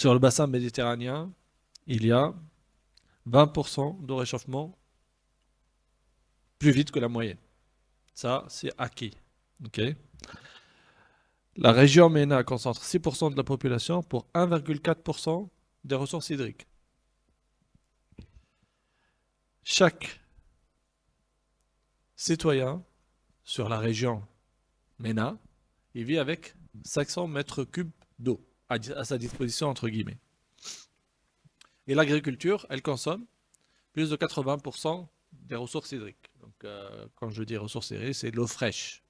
Sur le bassin méditerranéen, il y a 20% de réchauffement plus vite que la moyenne. Ça, c'est acquis. Ok. La région MENA concentre 6% de la population pour 1,4% des ressources hydriques. Chaque citoyen sur la région MENA, il vit avec 500 mètres cubes d'eau à sa disposition, entre guillemets. Et l'agriculture, elle consomme plus de 80% des ressources hydriques. Donc, quand je dis ressources hydriques, c'est l'eau fraîche.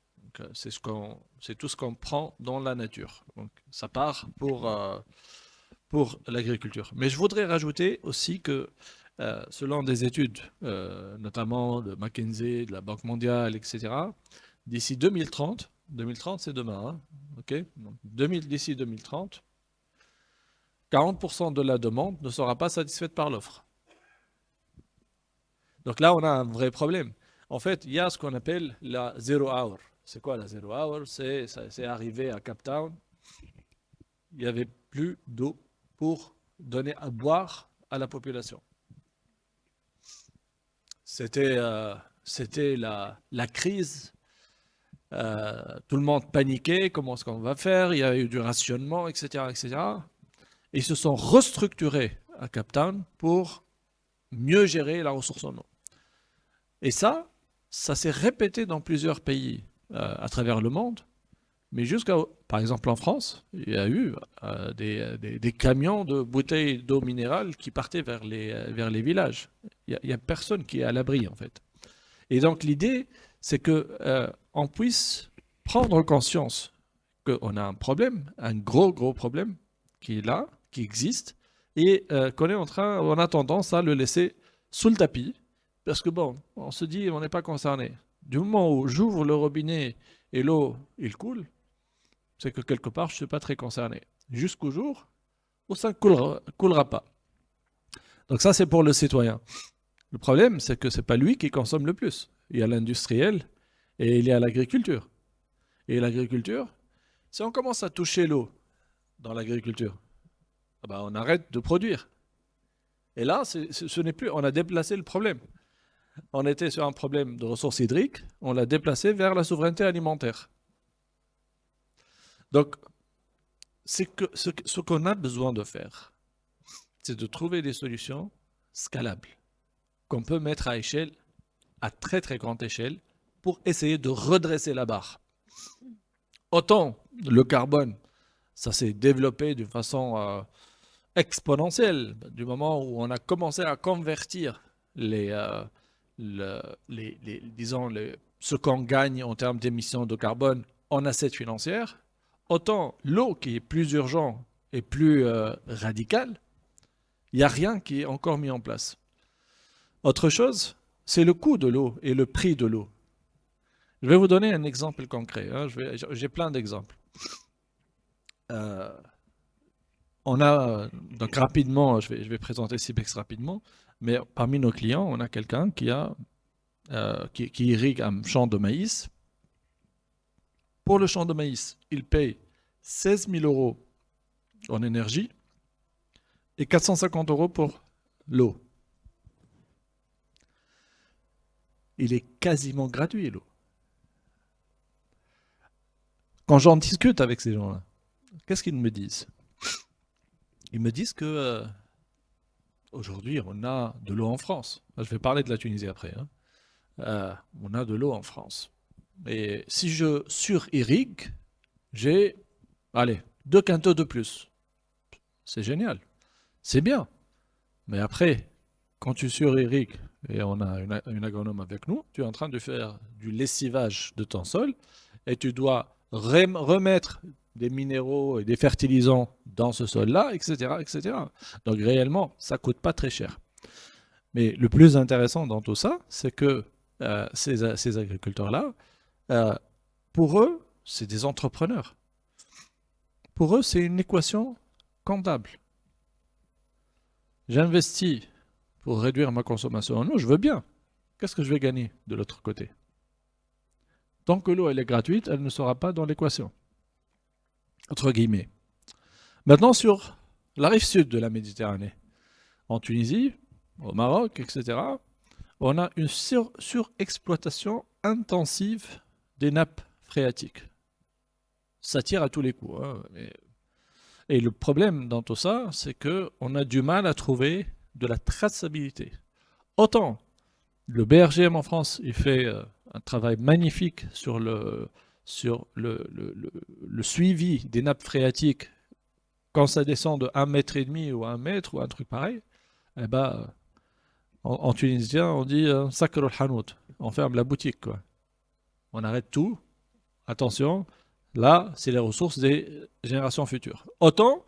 C'est tout ce qu'on prend dans la nature. Donc, ça part pour l'agriculture. Mais je voudrais rajouter aussi que, selon des études, notamment de McKinsey, de la Banque mondiale, etc., d'ici 2030, 2030 c'est demain, hein, ok? Donc, d'ici 2030, 40% de la demande ne sera pas satisfaite par l'offre. Donc là, on a un vrai problème. En fait, il y a ce qu'on appelle la zero hour. C'est quoi la zero hour? C'est arrivé à Cape Town. Il n'y avait plus d'eau pour donner à boire à la population. C'était la crise. Tout le monde paniquait. Comment est-ce qu'on va faire? Il y a eu du rationnement, etc., etc. Et ils se sont restructurés à Cape Town pour mieux gérer la ressource en eau. Et ça s'est répété dans plusieurs pays à travers le monde. Mais par exemple en France, il y a eu des camions de bouteilles d'eau minérale qui partaient vers les villages. Il y a personne qui est à l'abri en fait. Et donc l'idée, c'est que on puisse prendre conscience qu'on a un problème, un gros problème qui est là, qui existe, et qu'on est on a tendance à le laisser sous le tapis, parce que bon, on se dit on n'est pas concerné. Du moment où j'ouvre le robinet et l'eau, il coule, c'est que quelque part, je ne suis pas très concerné. Jusqu'au jour où ça ne coulera pas. Donc ça, c'est pour le citoyen. Le problème, c'est que ce n'est pas lui qui consomme le plus. Il y a l'industriel et il y a l'agriculture. Et l'agriculture, si on commence à toucher l'eau dans l'agriculture, on arrête de produire. Et là, ce n'est plus, on a déplacé le problème. On était sur un problème de ressources hydriques, on l'a déplacé vers la souveraineté alimentaire. Donc, ce qu'on a besoin de faire, c'est de trouver des solutions scalables qu'on peut mettre à échelle, à très très grande échelle, pour essayer de redresser la barre. Autant le carbone, ça s'est développé d'une façon exponentielle, du moment où on a commencé à convertir disons, ce qu'on gagne en termes d'émissions de carbone en assets financiers, autant l'eau qui est plus urgente et plus radicale, il n'y a rien qui est encore mis en place. Autre chose, c'est le coût de l'eau et le prix de l'eau. Je vais vous donner un exemple concret. Hein. J'ai plein d'exemples. On a, donc rapidement, je vais présenter Cibex rapidement, mais parmi nos clients, on a quelqu'un qui irrigue un champ de maïs. Pour le champ de maïs, il paye 16 000 euros en énergie et 450 euros pour l'eau. Il est quasiment gratuit, l'eau. Quand j'en discute avec ces gens-là, qu'est-ce qu'ils me disent? Ils me disent que aujourd'hui, on a de l'eau en France. Je vais parler de la Tunisie après. Hein. On a de l'eau en France. Et si je sur-irrigue, j'ai, allez, 2 quintaux de plus. C'est génial. C'est bien. Mais après, quand tu sur-irrigues, et on a une agronome avec nous, tu es en train de faire du lessivage de ton sol et tu dois remettre des minéraux et des fertilisants dans ce sol-là, etc., etc. Donc réellement, ça ne coûte pas très cher. Mais le plus intéressant dans tout ça, c'est que ces agriculteurs-là, pour eux, c'est des entrepreneurs. Pour eux, c'est une équation comptable. J'investis pour réduire ma consommation en eau, je veux bien. Qu'est-ce que je vais gagner de l'autre côté? Tant que l'eau elle est gratuite, elle ne sera pas dans l'équation. Entre guillemets. Maintenant sur la rive sud de la Méditerranée, en Tunisie, au Maroc, etc., on a une surexploitation intensive des nappes phréatiques. Ça tire à tous les coups, hein, et le problème dans tout ça, c'est qu'on a du mal à trouver de la traçabilité. Autant le BRGM en France, il fait un travail magnifique sur le suivi des nappes phréatiques quand ça descend de 1,5 m ou 1 mètre ou un truc pareil. Eh ben, en tunisien, on dit sakr al-hanout, on ferme la boutique, quoi. On arrête tout. Attention, là, c'est les ressources des générations futures. Autant,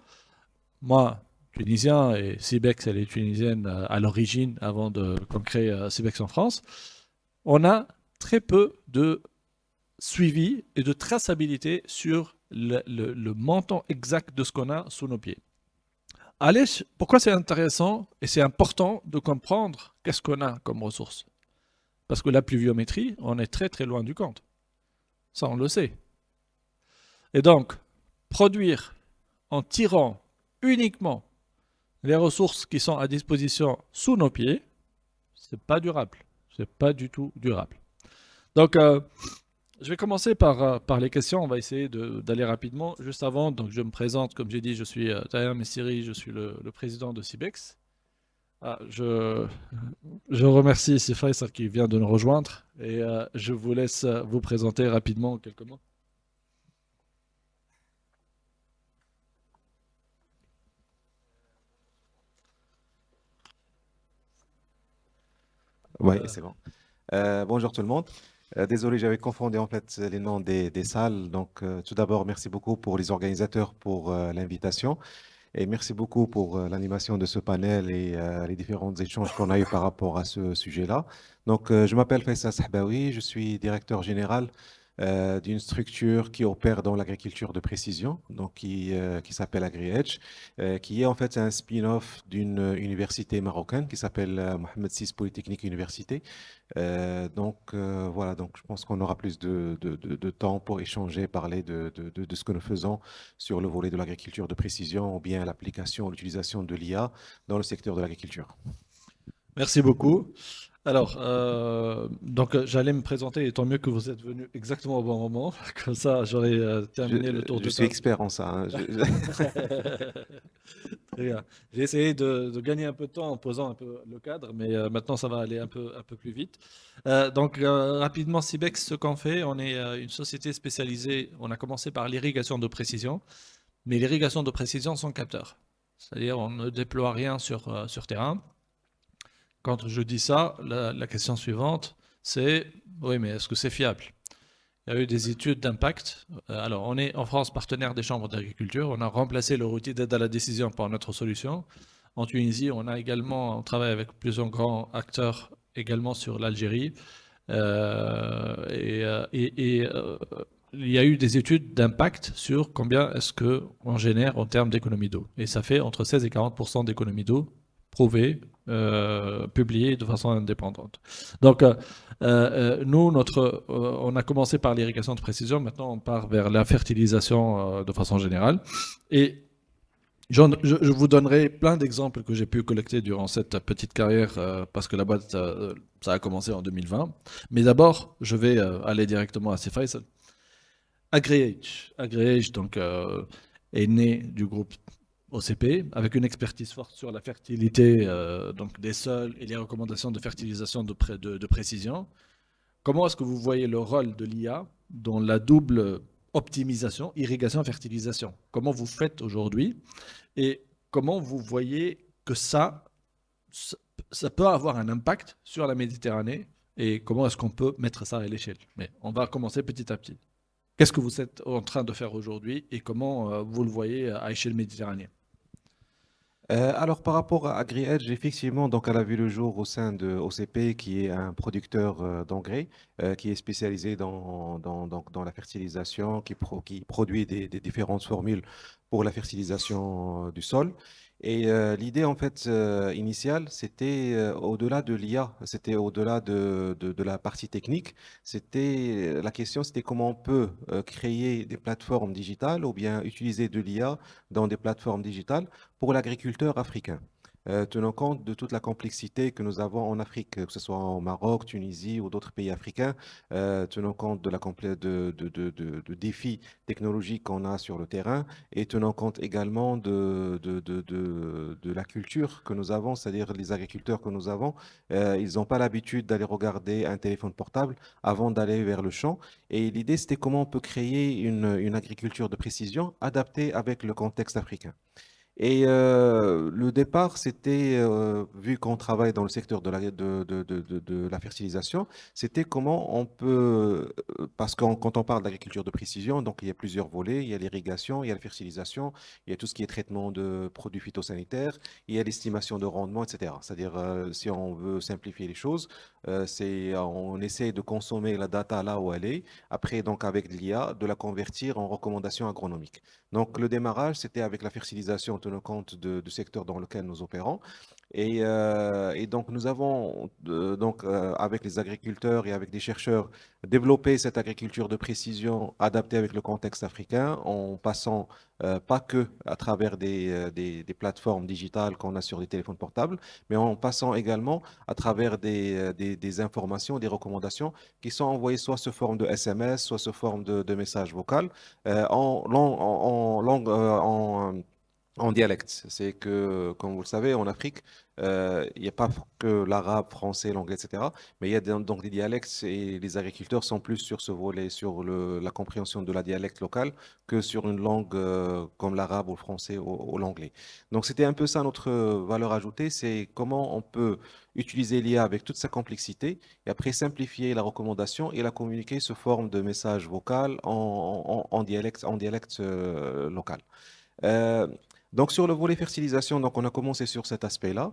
moi, tunisien, et Cibex, elle est tunisienne à l'origine, avant qu'on crée Cibex en France, on a très peu de suivi et de traçabilité sur le montant exact de ce qu'on a sous nos pieds. Allez, pourquoi c'est intéressant et c'est important de comprendre qu'est-ce qu'on a comme ressources? Parce que la pluviométrie, on est très très loin du compte. Ça, on le sait. Et donc, produire en tirant uniquement les ressources qui sont à disposition sous nos pieds, c'est pas durable. C'est pas du tout durable. Donc, je vais commencer par les questions. On va essayer d'aller rapidement. Juste avant, donc je me présente. Comme j'ai dit, je suis Tahir Messiri, je suis le président de Cibex. Ah, je remercie Faisal qui vient de nous rejoindre et je vous laisse vous présenter rapidement en quelques mots. Oui, c'est bon. Bonjour tout le monde. Désolé, j'avais confondu en fait les noms des salles. Donc, tout d'abord, merci beaucoup pour les organisateurs pour l'invitation et merci beaucoup pour l'animation de ce panel et les différents échanges qu'on a eu par rapport à ce sujet-là. Donc, je m'appelle Faisal Sahbaoui, je suis directeur général d'une structure qui opère dans l'agriculture de précision, donc qui s'appelle AgriEdge, qui est en fait un spin-off d'une université marocaine qui s'appelle Mohamed VI Polytechnique Université. Voilà, donc je pense qu'on aura plus de temps pour échanger, parler de ce que nous faisons sur le volet de l'agriculture de précision ou bien l'application, l'utilisation de l'IA dans le secteur de l'agriculture. Merci beaucoup. Alors, donc j'allais me présenter et tant mieux que vous êtes venu exactement au bon moment. Comme ça, j'aurais terminé le tour Je de suis table. expert en ça, hein. Très bien. J'ai essayé de gagner un peu de temps en posant un peu le cadre, mais maintenant ça va aller un peu plus vite. Donc rapidement, Cibex, ce qu'on fait, on est une société spécialisée. On a commencé par l'irrigation de précision, mais l'irrigation de précision sans capteur. C'est-à-dire on ne déploie rien sur terrain. Quand je dis ça, la question suivante, c'est oui, mais est-ce que c'est fiable? Il y a eu des études d'impact. Alors, on est en France partenaire des chambres d'agriculture. On a remplacé le outil d'aide à la décision par notre solution. En Tunisie, on travaille avec plusieurs grands acteurs également sur l'Algérie. Il y a eu des études d'impact sur combien est-ce qu'on génère en termes d'économie d'eau. Et ça fait entre 16 et 40% d'économie d'eau prouvée, publiée de façon indépendante. Donc, nous, on a commencé par l'irrigation de précision, maintenant on part vers la fertilisation de façon générale. Et je vous donnerai plein d'exemples que j'ai pu collecter durant cette petite carrière, parce que la boîte, ça a commencé en 2020. Mais d'abord, je vais aller directement à Faisal. AgriAge donc, est né du groupe OCP, avec une expertise forte sur la fertilité donc des sols et les recommandations de fertilisation de précision. Comment est-ce que vous voyez le rôle de l'IA dans la double optimisation, irrigation, fertilisation? Comment vous faites aujourd'hui et comment vous voyez que ça peut avoir un impact sur la Méditerranée et comment est-ce qu'on peut mettre ça à l'échelle? Mais on va commencer petit à petit. Qu'est-ce que vous êtes en train de faire aujourd'hui et comment vous le voyez à échelle méditerranéenne? Alors, par rapport à AgriEdge, effectivement, donc elle a vu le jour au sein de OCP, qui est un producteur d'engrais, qui est spécialisé dans la fertilisation, qui produit des différentes formules pour la fertilisation du sol. Et l'idée en fait initiale, c'était au-delà de l'IA, c'était au-delà de la partie technique. C'était la question, c'était comment on peut créer des plateformes digitales ou bien utiliser de l'IA dans des plateformes digitales pour l'agriculteur africain. Tenant compte de toute la complexité que nous avons en Afrique, que ce soit au Maroc, Tunisie ou d'autres pays africains, tenant compte de la de défis technologiques qu'on a sur le terrain et tenant compte également de la culture que nous avons, c'est-à-dire les agriculteurs que nous avons, ils n'ont pas l'habitude d'aller regarder un téléphone portable avant d'aller vers le champ. Et l'idée, c'était comment on peut créer une agriculture de précision adaptée avec le contexte africain. Et le départ, c'était, vu qu'on travaille dans le secteur de la fertilisation, c'était comment on peut, parce que quand on parle d'agriculture de précision, donc il y a plusieurs volets, il y a l'irrigation, il y a la fertilisation, il y a tout ce qui est traitement de produits phytosanitaires, il y a l'estimation de rendement, etc. C'est-à-dire, si on veut simplifier les choses, on essaie de consommer la data là où elle est, après, donc avec l'IA, de la convertir en recommandations agronomiques. Donc, le démarrage, c'était avec la fertilisation, tenant compte du secteur dans lequel nous opérons. Et donc, nous avons, avec les agriculteurs et avec des chercheurs, développé cette agriculture de précision adaptée avec le contexte africain, en passant pas que à travers des plateformes digitales qu'on a sur les téléphones portables, mais en passant également à travers des informations, des recommandations qui sont envoyées soit sous forme de SMS, soit sous forme de messages vocaux en dialecte. C'est que, comme vous le savez, en Afrique, il n'y a pas que l'arabe, français, l'anglais, etc. Mais il y a donc des dialectes et les agriculteurs sont plus sur ce volet, sur la compréhension de la dialecte locale que sur une langue comme l'arabe ou le français ou l'anglais. Donc c'était un peu ça notre valeur ajoutée, c'est comment on peut utiliser l'IA avec toute sa complexité et après simplifier la recommandation et la communiquer sous forme de message vocal en dialecte local. Euh, donc sur le volet fertilisation, donc on a commencé sur cet aspect-là.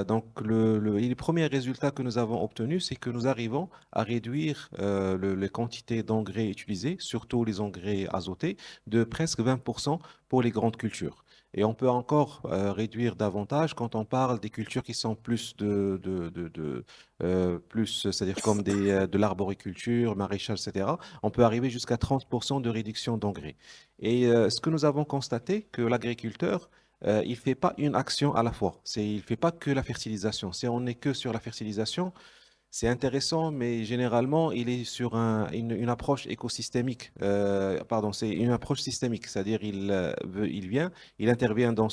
Donc et les premiers résultats que nous avons obtenus, c'est que nous arrivons à réduire les quantités d'engrais utilisés, surtout les engrais azotés, de presque 20% pour les grandes cultures. Et on peut encore réduire davantage quand on parle des cultures qui sont plus plus, c'est-à-dire comme de l'arboriculture, maraîchage, etc. On peut arriver jusqu'à 30% de réduction d'engrais. Et ce que nous avons constaté, que l'agriculteur, il ne fait pas une action à la fois. Il ne fait pas que la fertilisation. Si on n'est que sur la fertilisation, c'est intéressant, mais généralement, il est sur une approche écosystémique. Pardon, c'est une approche systémique, c'est-à-dire il vient, il intervient dans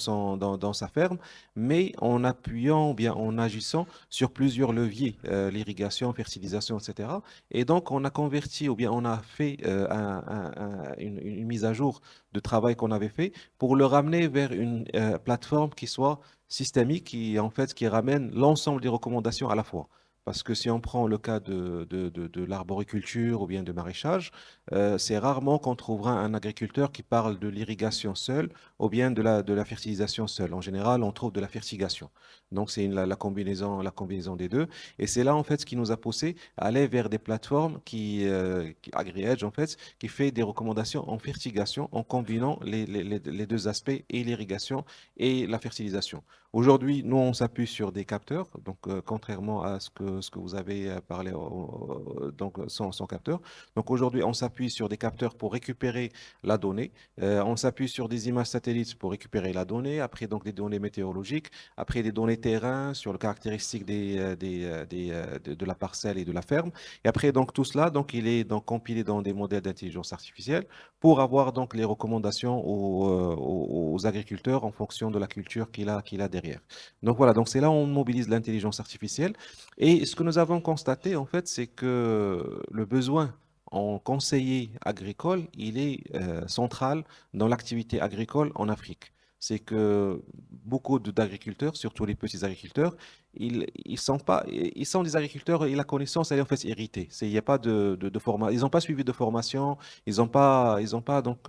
sa ferme, mais en appuyant ou bien en agissant sur plusieurs leviers, l'irrigation, fertilisation, etc. Et donc, on a converti ou bien on a fait une mise à jour de travail qu'on avait fait pour le ramener vers une plateforme qui soit systémique, qui en fait qui ramène l'ensemble des recommandations à la fois. Parce que si on prend le cas de l'arboriculture ou bien de maraîchage, c'est rarement qu'on trouvera un agriculteur qui parle de l'irrigation seule ou bien de la fertilisation seule. En général, on trouve de la fertigation. Donc, c'est la combinaison des deux. Et c'est là, en fait, ce qui nous a poussé à aller vers des plateformes AgriEdge, en fait, qui fait des recommandations en fertigation en combinant les deux aspects, et l'irrigation et la fertilisation. Aujourd'hui, nous, on s'appuie sur des capteurs, donc contrairement à ce que vous avez parlé donc sans capteur. Donc aujourd'hui, on s'appuie sur des capteurs pour récupérer la donnée. On s'appuie sur des images satellites pour récupérer la donnée. Après, donc des données météorologiques. Après, des données terrain sur les caractéristiques de la parcelle et de la ferme. Et après, donc tout cela, donc il est donc compilé dans des modèles d'intelligence artificielle pour avoir donc les recommandations aux agriculteurs en fonction de la culture qu'il a derrière. Donc voilà, donc c'est là où on mobilise l'intelligence artificielle. Et ce que nous avons constaté, en fait, c'est que le besoin en conseiller agricole, il est central dans l'activité agricole en Afrique. C'est que beaucoup d'agriculteurs, surtout les petits agriculteurs, ils sont pas, ils sont des agriculteurs et la connaissance, elle est en fait héritée. Il n'y a pas ils n'ont pas suivi de formation, ils ont pas donc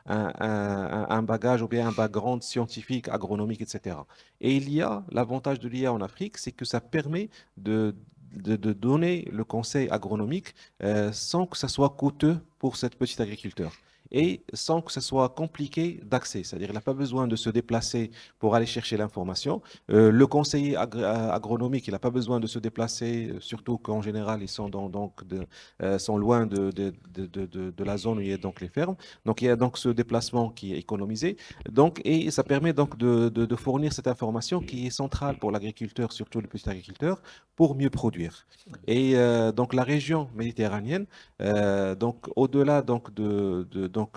un bagage ou bien un background scientifique, agronomique, etc. Et il y a l'avantage de l'IA en Afrique, c'est que ça permet de donner le conseil agronomique sans que ça soit coûteux pour cette petite agriculteur. et sans que ce soit compliqué d'accès. C'est-à-dire qu'il n'a pas besoin de se déplacer pour aller chercher l'information. Le conseiller agronomique, il n'a pas besoin de se déplacer, surtout qu'en général, ils sont, sont loin de la zone où il y a donc les fermes. Donc, il y a donc ce déplacement qui est économisé. Donc, et ça permet donc de fournir cette information qui est centrale pour l'agriculteur, surtout le petit agriculteur, pour mieux produire. Et donc, la région méditerranéenne, donc, au-delà donc,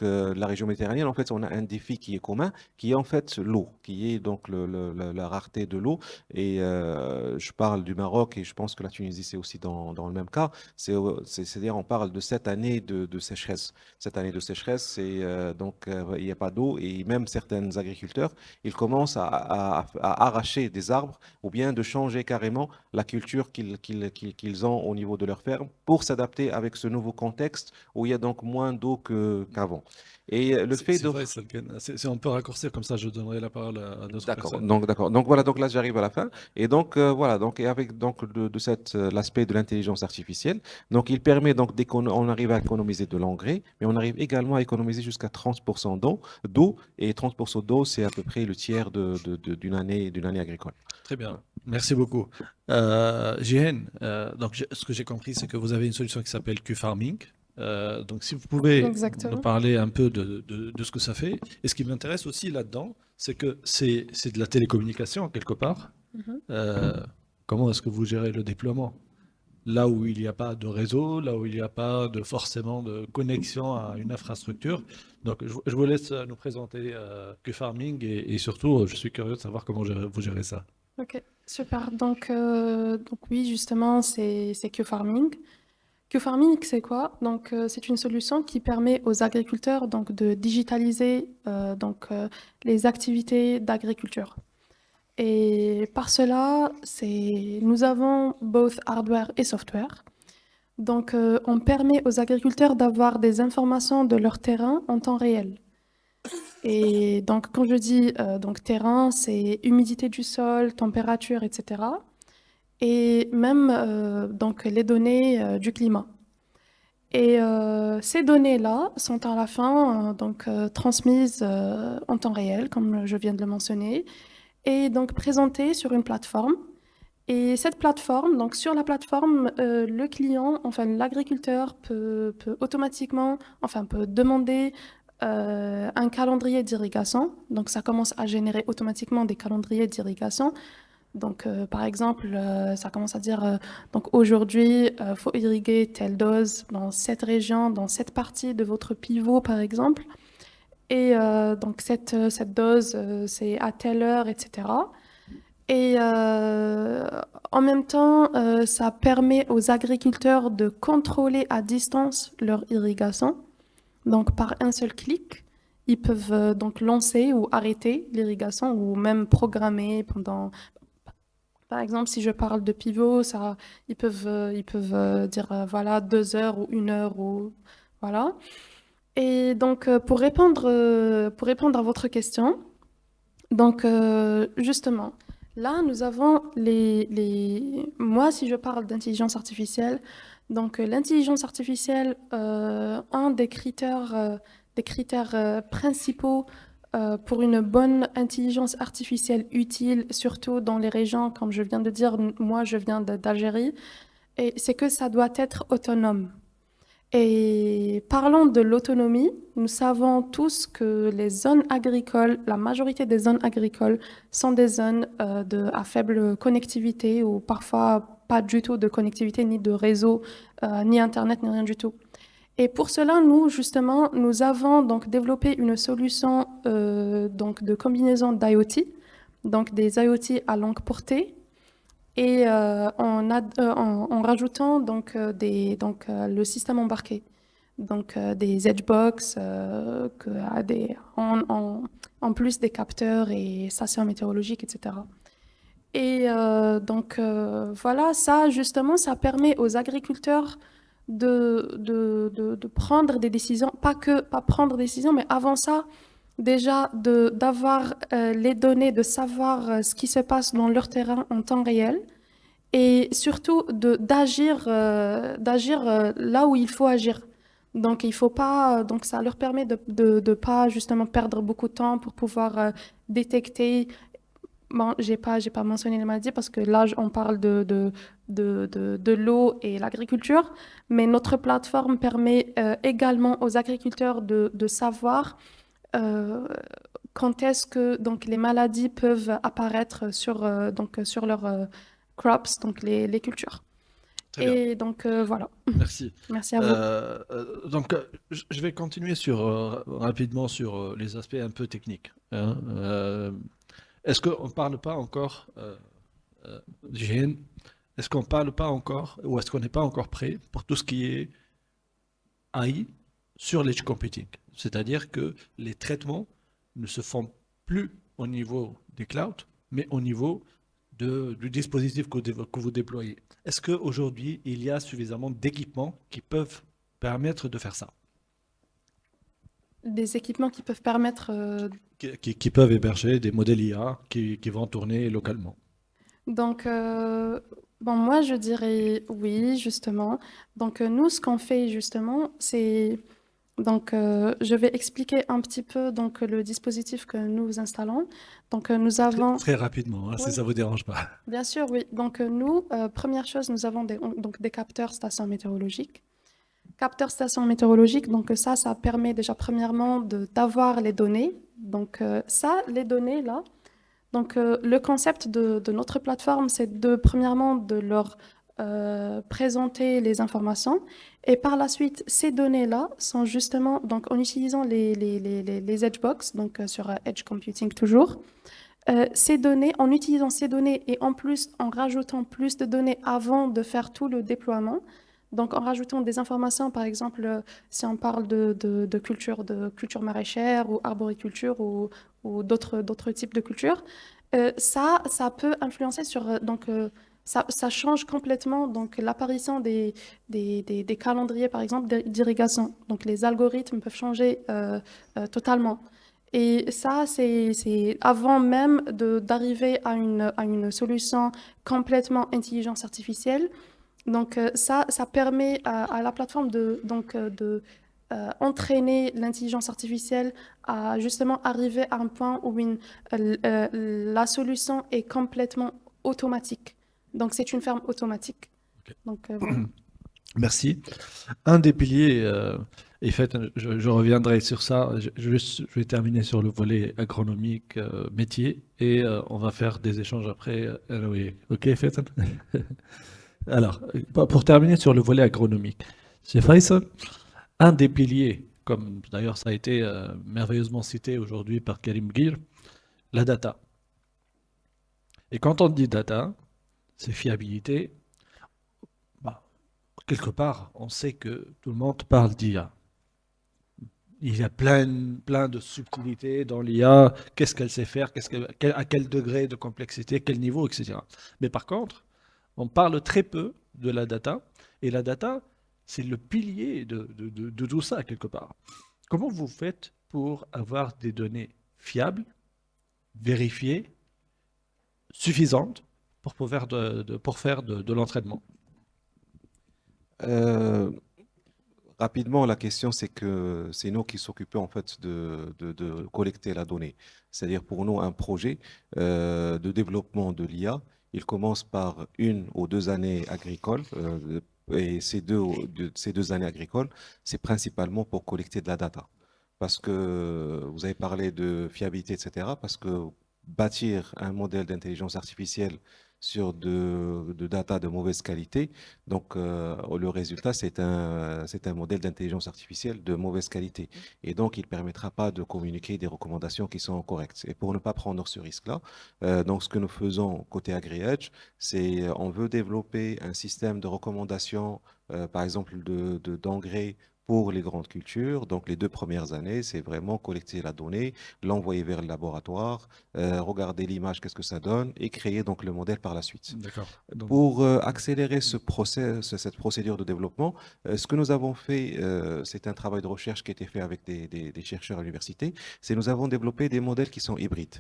la région méditerranéenne, en fait, on a un défi qui est commun, qui est en fait l'eau, qui est donc la rareté de l'eau. Et je parle du Maroc et je pense que la Tunisie, c'est aussi dans le même cas. C'est-à-dire, on parle de 7 années de sécheresse. Cette année de sécheresse, il n'y a pas d'eau et même certains agriculteurs, ils commencent à arracher des arbres ou bien de changer carrément la culture qu'ils ont au niveau de leur ferme pour s'adapter avec ce nouveau contexte où il y a donc moins d'eau qu'avant. Et le fait C'est de... vrai, si on peut raccourcir comme ça, je donnerai la parole à d'autres D'accord, personnes. d'accord. Donc voilà, donc là j'arrive à la fin. Et donc voilà, donc et avec donc l'aspect de l'intelligence artificielle, donc il permet donc on arrive à économiser de l'engrais, mais on arrive également à économiser jusqu'à 30% d'eau, et 30% d'eau, c'est à peu près le tiers d'une année agricole. Très bien, merci beaucoup. Jihen, donc ce que j'ai compris, c'est que vous avez une solution qui s'appelle Q-Farming. Donc si vous pouvez nous Exactement. parler un peu de ce que ça fait. Et ce qui m'intéresse aussi là-dedans, c'est que c'est de la télécommunication quelque part. Mhm. Comment est-ce que vous gérez le déploiement? Là où il n'y a pas de réseau, là où il n'y a pas forcément de connexion à une infrastructure. Donc je vous laisse nous présenter Q-Farming et surtout, je suis curieux de savoir comment vous gérez ça. Ok, super. Donc oui, justement, c'est Q-Farming. Q-Farming, c'est quoi? C'est une solution qui permet aux agriculteurs donc, de digitaliser les activités d'agriculture. Et par cela, nous avons both hardware et software. On permet aux agriculteurs d'avoir des informations de leur terrain en temps réel. Et donc, quand je dis terrain, c'est humidité du sol, température, etc. Et même les données du climat. Et ces données-là sont à la fin transmises en temps réel, comme je viens de le mentionner, et donc présentées sur une plateforme. Et cette plateforme, donc sur la plateforme, le client, enfin l'agriculteur peut automatiquement, enfin peut demander un calendrier d'irrigation. Donc ça commence à générer automatiquement des calendriers d'irrigation. Donc par exemple, ça commence à dire donc aujourd'hui, faut irriguer telle dose dans cette région, dans cette partie de votre pivot par exemple. Et donc cette dose, c'est à telle heure, etc. Et en même temps, ça permet aux agriculteurs de contrôler à distance leur irrigation. Donc, par un seul clic, ils peuvent donc lancer ou arrêter l'irrigation ou même programmer pendant... Par exemple, si je parle de pivot, ils peuvent dire voilà 2 heures ou 1 heure ou voilà. Et donc, pour répondre à votre question, donc justement, là, nous avons Moi, si je parle d'intelligence artificielle, donc l'intelligence artificielle, un des critères principaux pour une bonne intelligence artificielle utile, surtout dans les régions, comme je viens de dire, moi, je viens d'Algérie, et c'est que ça doit être autonome. Et parlant de l'autonomie, nous savons tous que les zones agricoles, la majorité des zones agricoles sont des zones à faible connectivité ou parfois pas du tout de connectivité, ni de réseau, ni Internet, ni rien du tout. Et pour cela, nous, justement, nous avons donc développé une solution de combinaison d'IoT, donc des IoT à longue portée, et en rajoutant le système embarqué, des edgebox, en plus des capteurs et stations météorologiques, etc. Et voilà, ça justement, ça permet aux agriculteurs de prendre des décisions, pas prendre des décisions, mais avant ça, déjà d'avoir les données, de savoir ce qui se passe dans leur terrain en temps réel et surtout d'agir là où il faut agir. Donc, il faut pas, donc ça leur permet de pas justement perdre beaucoup de temps pour pouvoir détecter. Bon, j'ai pas mentionné les maladies parce que là, on parle de l'eau et l'agriculture, mais notre plateforme permet également aux agriculteurs de savoir euh, quand est-ce que donc, les maladies peuvent apparaître sur leurs crops, donc les cultures. Très bien. Et donc, voilà. Merci. Merci à vous. Je vais continuer rapidement sur les aspects un peu techniques, hein. Est-ce qu'on ne parle pas encore d'hygiène? Est-ce qu'on ne parle pas encore, ou est-ce qu'on n'est pas encore prêt pour tout ce qui est AI sur l'edge computing? C'est-à-dire que les traitements ne se font plus au niveau des clouds, mais au niveau du dispositif que vous déployez. Est-ce qu'aujourd'hui, il y a suffisamment d'équipements qui peuvent permettre de faire ça? Des équipements qui peuvent permettre. Qui peuvent héberger des modèles IA qui vont tourner localement. Donc, bon, moi, je dirais oui, justement. Donc, nous, ce qu'on fait, justement, c'est. Donc, je vais expliquer un petit peu donc, le dispositif que nous installons. Donc, nous avons. Très rapidement, hein, si Oui, ça ne vous dérange pas. bien sûr, oui. Donc, nous, première chose, nous avons donc, des capteurs stations météorologiques. Capteurs stations météorologiques, donc ça permet déjà, premièrement, d'avoir les données. Donc, les données, là. Donc, le concept de notre plateforme, c'est premièrement, de leur présenter les informations. Et par la suite, ces données-là sont justement, donc en utilisant les Edgebox, donc sur Edge Computing toujours, en utilisant ces données et en plus en rajoutant plus de données avant de faire tout le déploiement, donc en rajoutant des informations, par exemple, si on parle de culture maraîchère ou arboriculture ou d'autres types de cultures, ça peut influencer sur. Ça change complètement donc, l'apparition des calendriers, par exemple, d'irrigation. Donc les algorithmes peuvent changer totalement. Et ça, c'est avant même d'arriver à une solution complètement intelligence artificielle. Donc ça permet à la plateforme entraîner l'intelligence artificielle à justement arriver à un point où la solution est complètement automatique. Donc c'est une ferme automatique. Ok. Donc voilà. Merci. Un des piliers, et fait, je reviendrai sur ça, je vais terminer sur le volet agronomique, métier, et on va faire des échanges après. Oui. Ok, Faisal? Alors, pour terminer sur le volet agronomique, chez Faisal, un des piliers, comme d'ailleurs ça a été merveilleusement cité aujourd'hui par Karim Gir, la data. Et quand on dit data, c'est fiabilité. Bah, quelque part, on sait que tout le monde parle d'IA. Il y a plein de subtilités dans l'IA. Qu'est-ce qu'elle sait faire, à quel degré de complexité, quel niveau, etc. Mais par contre, on parle très peu de la data. Et la data, c'est le pilier de tout ça, quelque part. Comment vous faites pour avoir des données fiables, vérifiées, suffisantes pour faire de l'entraînement? Euh, Rapidement, la question, c'est que c'est nous qui s'occupons en fait de collecter la donnée. C'est-à-dire pour nous, un projet de développement de l'IA, il commence par 1 ou 2 années agricoles. Et ces 2 années agricoles, c'est principalement pour collecter de la data. Parce que vous avez parlé de fiabilité, etc. Parce que bâtir un modèle d'intelligence artificielle sur de data de mauvaise qualité, donc, le résultat, c'est un modèle d'intelligence artificielle de mauvaise qualité. Et donc, il ne permettra pas de communiquer des recommandations qui sont correctes. Et pour ne pas prendre ce risque-là, donc, ce que nous faisons côté AgriEdge, c'est on veut développer un système de recommandation, par exemple, d'engrais pour les grandes cultures. Donc, les 2 premières années, c'est vraiment collecter la donnée, l'envoyer vers le laboratoire, regarder l'image, qu'est-ce que ça donne, et créer donc le modèle par la suite. D'accord. Donc, Pour accélérer cette procédure de développement, ce que nous avons fait, c'est un travail de recherche qui a été fait avec des chercheurs à l'université, c'est nous avons développé des modèles qui sont hybrides.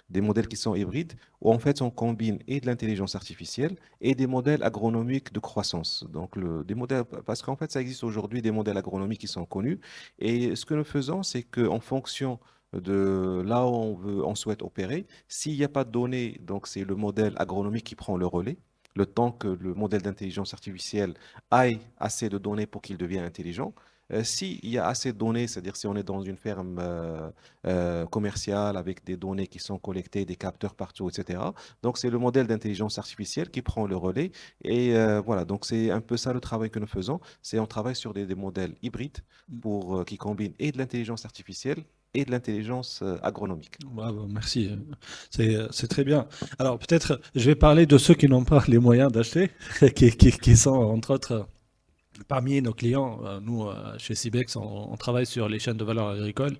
des modèles qui sont hybrides, où en fait on combine et de l'intelligence artificielle et des modèles agronomiques de croissance. Donc des modèles, parce qu'en fait ça existe aujourd'hui des modèles agronomiques qui sont connus, et ce que nous faisons, c'est qu'en fonction de là où on souhaite opérer, s'il n'y a pas de données, donc c'est le modèle agronomique qui prend le relais, le temps que le modèle d'intelligence artificielle ait assez de données pour qu'il devienne intelligent. S'il y a assez de données, c'est-à-dire si on est dans une ferme commerciale avec des données qui sont collectées, des capteurs partout, etc. Donc c'est le modèle d'intelligence artificielle qui prend le relais. Et voilà, donc c'est un peu ça le travail que nous faisons. C'est on travaille sur des modèles hybrides qui combinent et de l'intelligence artificielle et de l'intelligence agronomique. Bravo, merci. C'est très bien. Alors peut-être, je vais parler de ceux qui n'ont pas les moyens d'acheter, qui sont entre autres parmi nos clients. Nous, chez Cibex, on travaille sur les chaînes de valeur agricole,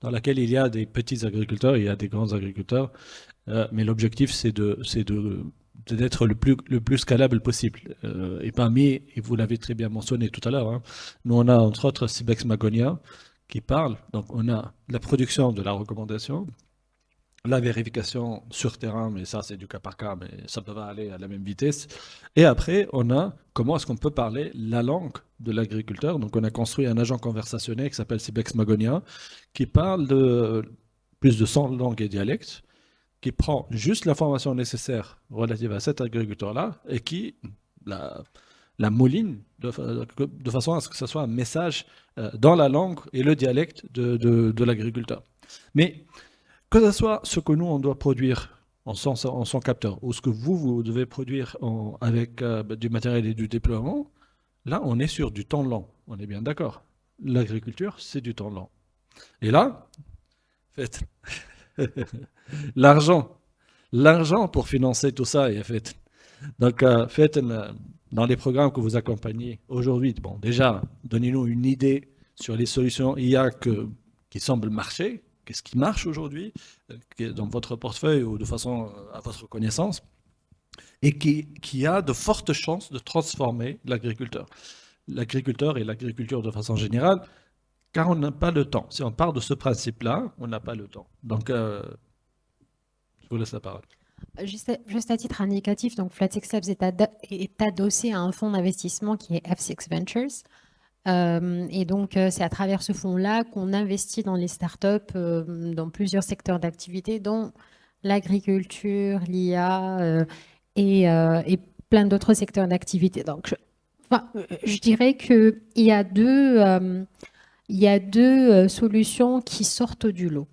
dans laquelle il y a des petits agriculteurs, il y a des grands agriculteurs, mais l'objectif d'être le plus scalable possible. Et parmi, et vous l'avez très bien mentionné tout à l'heure, hein, nous on a entre autres Cibex Magonia qui parle. Donc on a la production de la recommandation, la vérification sur terrain, mais ça c'est du cas par cas, mais ça peut pas aller à la même vitesse. Et après, on a comment est-ce qu'on peut parler la langue de l'agriculteur. Donc on a construit un agent conversationnel qui s'appelle Cibex Magonia, qui parle de plus de 100 langues et dialectes, qui prend juste l'information nécessaire relative à cet agriculteur-là et qui la mouline de façon à ce que ce soit un message dans la langue et le dialecte de l'agriculteur. Mais que ce soit ce que nous, on doit produire en son capteur ou ce que vous devez produire avec du matériel et du déploiement, là, on est sur du temps lent. On est bien d'accord. L'agriculture, c'est du temps lent. Et là, faites l'argent pour financer tout ça est fait. Donc, faites dans les programmes que vous accompagnez aujourd'hui, bon, déjà, donnez-nous une idée sur les solutions IA qui semblent marcher. Qu'est-ce qui marche aujourd'hui dans votre portefeuille ou de façon à votre connaissance et qui a de fortes chances de transformer l'agriculteur et l'agriculture de façon générale, car on n'a pas le temps. Si on part de ce principe-là, on n'a pas le temps. Donc, je vous laisse la parole. Juste à titre indicatif, donc Flatix Labs est adossé à un fonds d'investissement qui est F6 Ventures. Et donc, c'est à travers ce fonds-là qu'on investit dans les startups dans plusieurs secteurs d'activité, dont l'agriculture, l'IA et plein d'autres secteurs d'activité. Donc, je dirais qu'il y a deux solutions qui sortent du lot.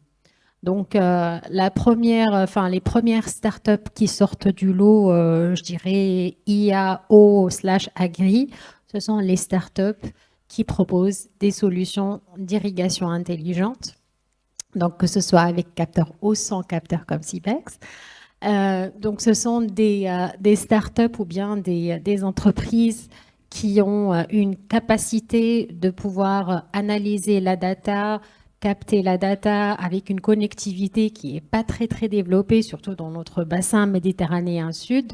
Donc, les premières startups qui sortent du lot, je dirais IAO/agri, ce sont les startups qui proposent des solutions d'irrigation intelligente, donc que ce soit avec capteurs ou sans capteurs comme Cibex. Donc ce sont des startups ou bien des entreprises qui ont une capacité de pouvoir analyser la data, capter la data avec une connectivité qui n'est pas très très développée, surtout dans notre bassin méditerranéen sud.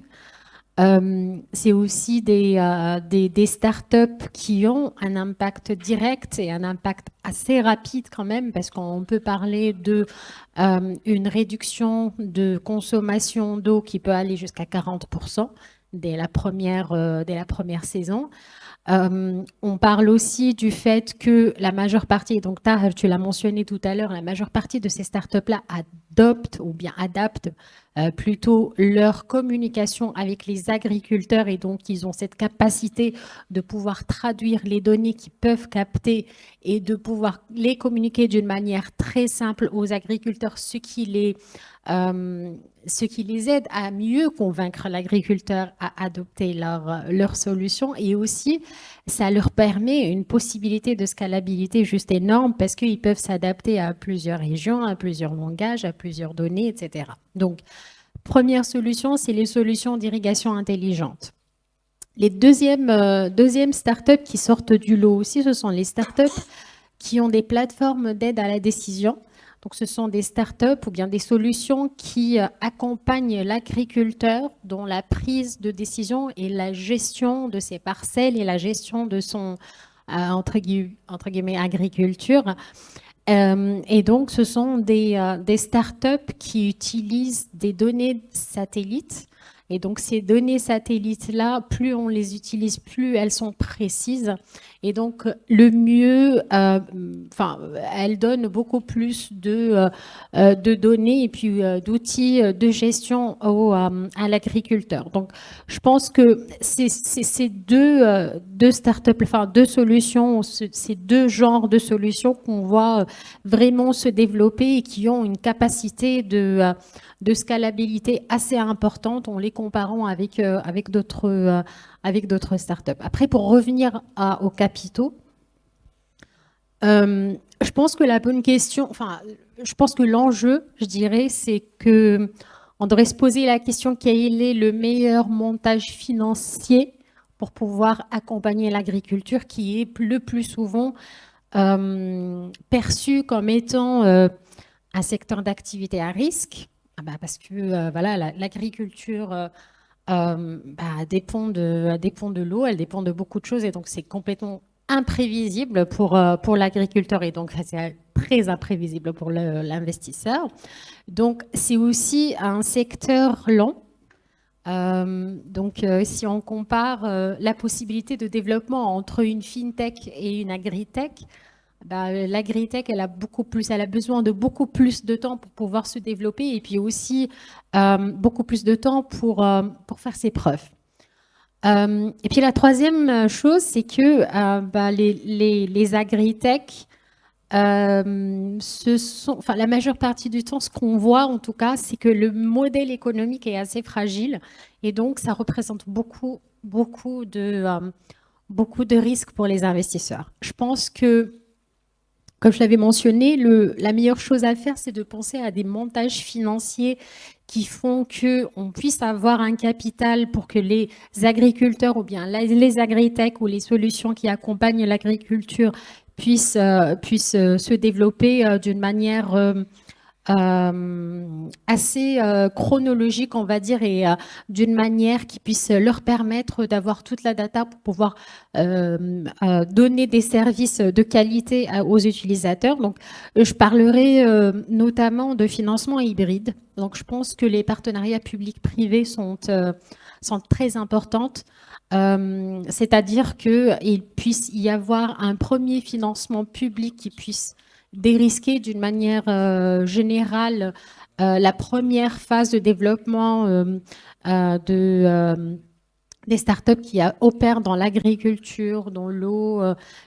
C'est aussi des startups qui ont un impact direct et un impact assez rapide quand même, parce qu'on peut parler d'une réduction de consommation d'eau qui peut aller jusqu'à 40% dès la première saison. On parle aussi du fait que la majeure partie, donc Tahar, tu l'as mentionné tout à l'heure, la majeure partie de ces startups-là adoptent plutôt leur communication avec les agriculteurs, et donc ils ont cette capacité de pouvoir traduire les données qu'ils peuvent capter et de pouvoir les communiquer d'une manière très simple aux agriculteurs, ce qui les aide à mieux convaincre l'agriculteur à adopter leur solution. Et aussi, ça leur permet une possibilité de scalabilité juste énorme, parce qu'ils peuvent s'adapter à plusieurs régions, à plusieurs langages, à plusieurs données, etc. Donc, première solution, c'est les solutions d'irrigation intelligente. Les deuxièmes startups qui sortent du lot aussi, ce sont les startups qui ont des plateformes d'aide à la décision. Donc, ce sont des startups ou bien des solutions qui accompagnent l'agriculteur dans la prise de décision et la gestion de ses parcelles et la gestion de son, entre guillemets, agriculture. Et donc, ce sont des startups qui utilisent des données satellites. Et donc, ces données satellites-là, plus on les utilise, plus elles sont précises. Et donc, le mieux, elles donnent beaucoup plus de données et puis d'outils de gestion à l'agriculteur. Donc, je pense que ces deux startups, enfin deux solutions, ces deux genres de solutions qu'on voit vraiment se développer et qui ont une capacité de scalabilité assez importante en les comparant avec d'autres startups. Après, pour revenir aux capitaux, je pense que la bonne question, enfin, je pense que l'enjeu, je dirais, c'est que on devrait se poser la question quel est le meilleur montage financier pour pouvoir accompagner l'agriculture qui est le plus souvent perçu comme étant un secteur d'activité à risque, parce que voilà, l'agriculture dépend de l'eau, elle dépend de beaucoup de choses et donc c'est complètement imprévisible pour l'agriculteur et donc c'est très imprévisible pour l'investisseur. Donc c'est aussi un secteur lent. Si on compare la possibilité de développement entre une fintech et une agritech, l'agritech, elle a besoin de beaucoup plus de temps pour pouvoir se développer et puis aussi beaucoup plus de temps pour faire ses preuves. Et puis la troisième chose, c'est que les agritech, la majeure partie du temps, ce qu'on voit en tout cas, c'est que le modèle économique est assez fragile et donc ça représente beaucoup de risques pour les investisseurs. Je pense que comme je l'avais mentionné, la meilleure chose à faire, c'est de penser à des montages financiers qui font qu'on puisse avoir un capital pour que les agriculteurs ou bien les agritech ou les solutions qui accompagnent l'agriculture puissent se développer d'une manière assez chronologique, on va dire, et d'une manière qui puisse leur permettre d'avoir toute la data pour pouvoir donner des services de qualité aux utilisateurs. Donc, je parlerai notamment de financement hybride. Donc, je pense que les partenariats publics-privés sont très importantes. C'est-à-dire qu'il puisse y avoir un premier financement public qui puisse dérisquer d'une manière générale la première phase de développement des startups qui opèrent dans l'agriculture, dans l'eau,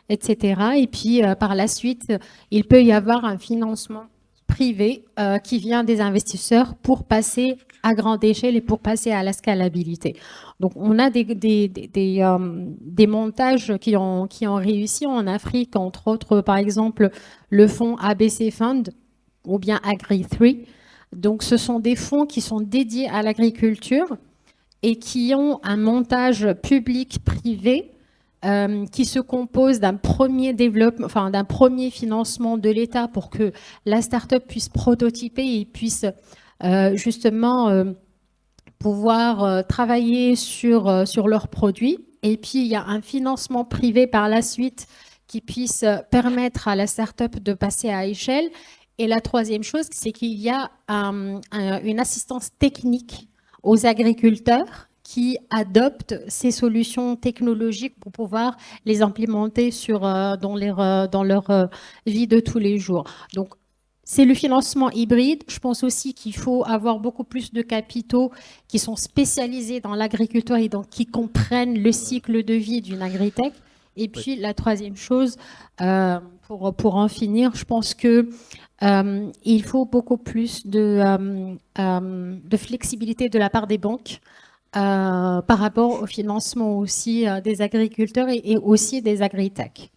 etc. Et puis, par la suite, il peut y avoir un financement privé qui vient des investisseurs pour passer à grande échelle et pour passer à la scalabilité. Donc, on a des montages qui ont réussi en Afrique, entre autres, par exemple, le fonds ABC Fund ou bien Agri3. Donc, ce sont des fonds qui sont dédiés à l'agriculture et qui ont un montage public-privé qui se compose d'un premier développement, enfin d'un premier financement de l'État pour que la start-up puisse prototyper et puisse justement pouvoir travailler sur leurs produits. Et puis, il y a un financement privé par la suite qui puisse permettre à la start-up de passer à échelle. Et la troisième chose, c'est qu'il y a une assistance technique aux agriculteurs qui adoptent ces solutions technologiques pour pouvoir les implémenter dans leur vie de tous les jours. Donc, c'est le financement hybride. Je pense aussi qu'il faut avoir beaucoup plus de capitaux qui sont spécialisés dans l'agriculture et donc qui comprennent le cycle de vie d'une agritech. Et puis, la troisième chose, pour en finir, je pense que il faut beaucoup plus de flexibilité de la part des banques par rapport au financement aussi des agriculteurs et aussi des agritech.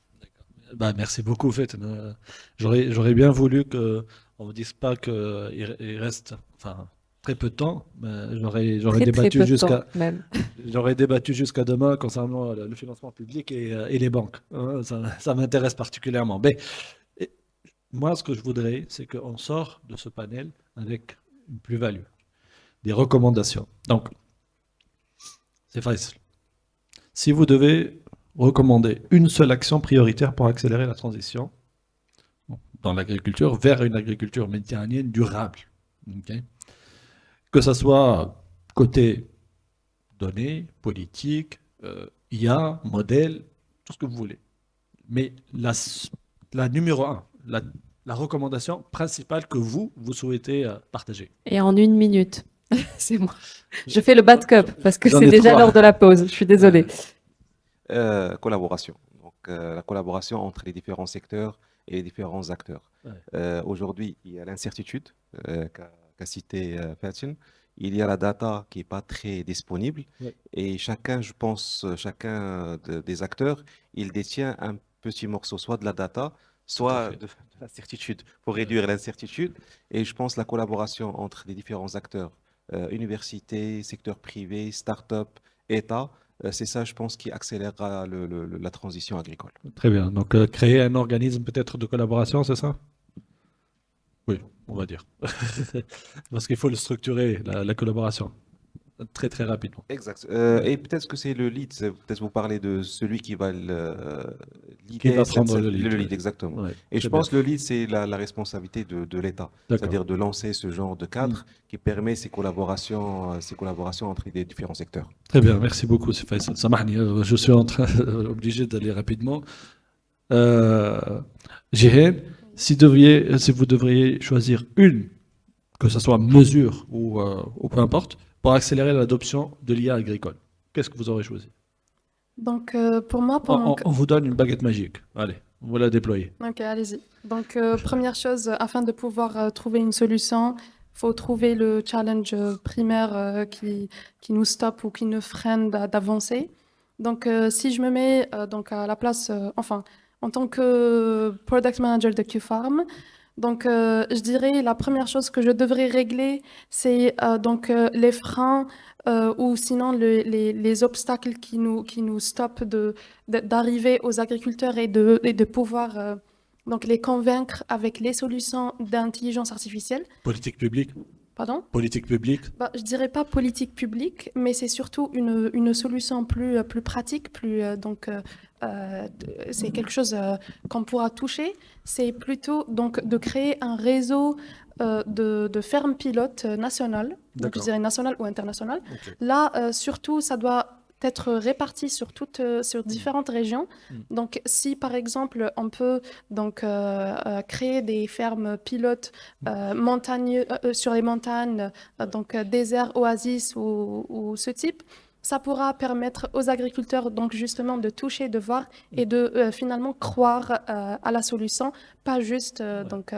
Merci beaucoup, en fait. J'aurais bien voulu qu'on ne me dise pas qu'il reste très peu de temps, mais j'aurais débattu jusqu'à demain concernant le financement public et les banques. Hein, ça m'intéresse particulièrement. Mais moi, ce que je voudrais, c'est qu'on sort de ce panel avec une plus-value, des recommandations. Donc, c'est facile. Si vous devez recommander une seule action prioritaire pour accélérer la transition, dans l'agriculture vers une agriculture méditerranéenne durable. Ok. Que ce soit côté données, politique, IA, modèle, tout ce que vous voulez. Mais la numéro un, la recommandation principale que vous souhaitez partager. Et en 1 minute, c'est moi. Je fais le bad cup parce que J'en c'est ai déjà 3. l'heure de la pause. Je suis désolée. Collaboration. Donc, la collaboration entre les différents secteurs et les différents acteurs. Ouais. Aujourd'hui, il y a l'incertitude qu'a cité Fatin. Il y a la data qui n'est pas très disponible. Ouais. Et chacun, je pense, des acteurs, il détient un petit morceau, soit de la data, soit fait. de la certitude, pour réduire l'incertitude. Et je pense la collaboration entre les différents acteurs, universités, secteur privé, start-up, État, c'est ça, je pense, qui accélérera la transition agricole. Très bien. Donc, créer un organisme peut-être de collaboration, c'est ça? Oui, on va dire. Parce qu'il faut le structurer, la collaboration, très très rapidement. Exact. Et peut-être que c'est le lead, peut-être vous parlez de celui qui va Qui va leader prendre le lead, le ouais. lead, exactement. Ouais, Et je très pense que le lead, c'est la responsabilité de l'État, D'accord. c'est-à-dire de lancer ce genre de cadre qui permet ces collaborations entre les différents secteurs. Très bien, merci beaucoup, c'est Faisal. Samahni, je suis obligé d'aller rapidement. Jihen, si vous devriez choisir une, que ce soit mesure ou peu importe, pour accélérer l'adoption de l'IA agricole, qu'est-ce que vous aurez choisi? Donc, pour moi, pour mon On vous donne une baguette magique. Allez, vous la déployez. Ok, allez-y. Donc, première chose, afin de pouvoir trouver une solution, il faut trouver le challenge primaire qui nous stoppe ou qui nous freine d'avancer. Donc, si je me mets donc à la place, en tant que product manager de QFarm, donc je dirais la première chose que je devrais régler, c'est les freins ou sinon les obstacles qui nous stoppent d'arriver aux agriculteurs et de pouvoir donc les convaincre avec les solutions d'intelligence artificielle. Politique publique? Pardon? Politique publique? Je dirais pas politique publique, mais c'est surtout une solution plus pratique, c'est quelque chose qu'on pourra toucher. C'est plutôt donc de créer un réseau de fermes pilotes nationales, donc je D'accord. dirais nationales ou internationales. Ok. Là, surtout, ça doit être réparti sur différentes régions. Donc, si par exemple, on peut créer des fermes pilotes montagneux sur les montagnes, désert, oasis ou ce type, ça pourra permettre aux agriculteurs donc justement de toucher, de voir et de finalement croire à la solution, pas juste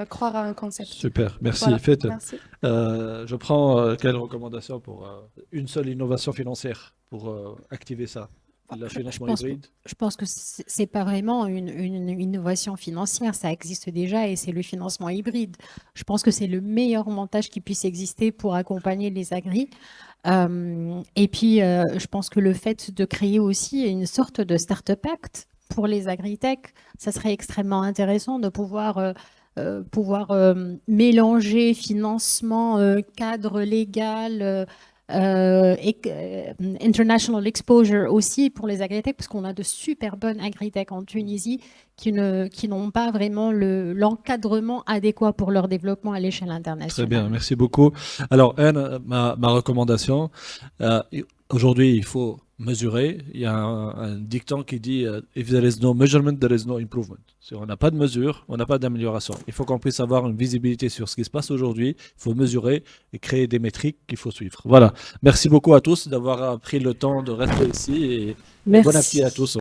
croire à un concept. Super, merci. Voilà, Faites. merci. Je prends quelle recommandation pour une seule innovation financière pour activer ça? Le financement hybride? Je pense que c'est pas vraiment une innovation financière, ça existe déjà et c'est le financement hybride. Je pense que c'est le meilleur montage qui puisse exister pour accompagner les agris. Et puis, je pense que le fait de créer aussi une sorte de Startup Act pour les agritech, ça serait extrêmement intéressant de pouvoir mélanger financement, cadre légal, international exposure aussi pour les agritech, parce qu'on a de super bonnes agritech en Tunisie qui n'ont pas vraiment l'encadrement adéquat pour leur développement à l'échelle internationale. Très bien, merci beaucoup. Alors, Anne, ma recommandation, aujourd'hui, il faut mesurer. Il y a un dicton qui dit if there is no measurement, there is no improvement. Si on n'a pas de mesure, on n'a pas d'amélioration. Il faut qu'on puisse avoir une visibilité sur ce qui se passe aujourd'hui. Il faut mesurer et créer des métriques qu'il faut suivre. Voilà. Merci beaucoup à tous d'avoir pris le temps de rester ici et bon appétit à tous.